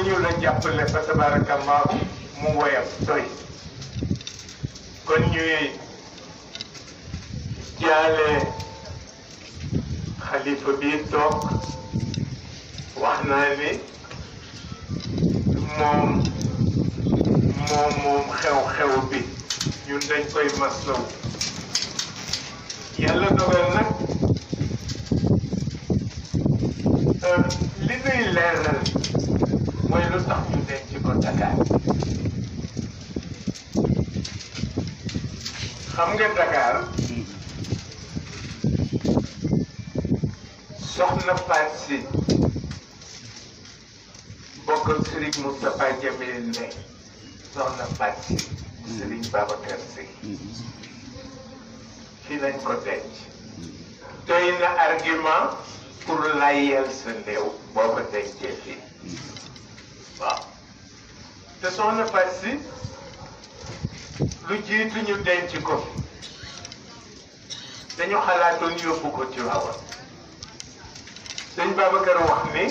ñu la jàppale fa tabarakallahu mu woyam doy kon ñuy jaale xalifa bi toog wax naa ni moom xew-xew bi ñun dañ koy maslaw yàlla dogal nag li nuy leeral mooy lu tax ñu denc ko Dakar xam nga Dakar soxna Faat Si bokk ak Serigne Moustapha Jamil ne soxna Faat Si Serigne Babacar Si fii lañ ko denc doy na argument pour layel sa néew boo ko dencee fii waaw te soxna Faat Si lu jiitu ñu denc ko fi dañu xalaatoon yóbbu ko ci Tiwaawan sëñ Babacar wax ni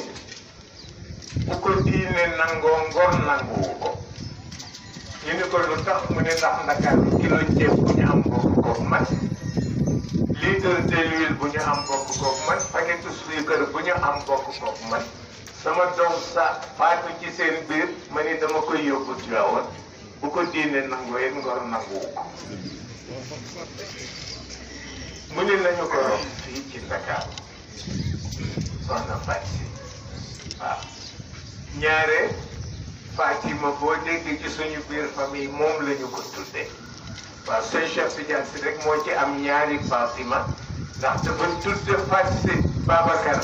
bu ko diine nangoo ngor nanguwu ko ñu ni ko lu tax mu ne ndax Ndakaaru kilo ceeb bu ñu am bokk koog man litre d'huile bu ñu am bokk koog man paquetu suukar bu ñu am bokk koog man sama doom sa faatu ci seen biir ma ni dama koy yóbbu Tiwaawan bu ko diine nangoo yéen ngor nanguwu ko mu ne nañu ko rob fii ci Ndakaaru soxna Faat Si waaw ñaare Fatima boo dégg ci suñu biir famille moom la ñu ko tuddee waaw sëñ Cheikh Tidiane Si rek moo ci am ñaari Fatima ndax dafa tudde Faat Si Babacar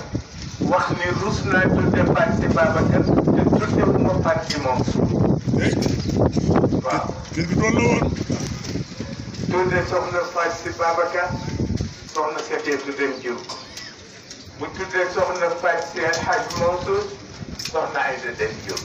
wax ni rus naa tudde Faat Si Babacar te tudde bu ma Faat Si moom waaw kii bi doon na woon tudde soxna Faat Si Babacar soxna Safiyatu dem jur ko bu tuddee soxna Faat Si El Hadj Mansour soxna Ayda dem jur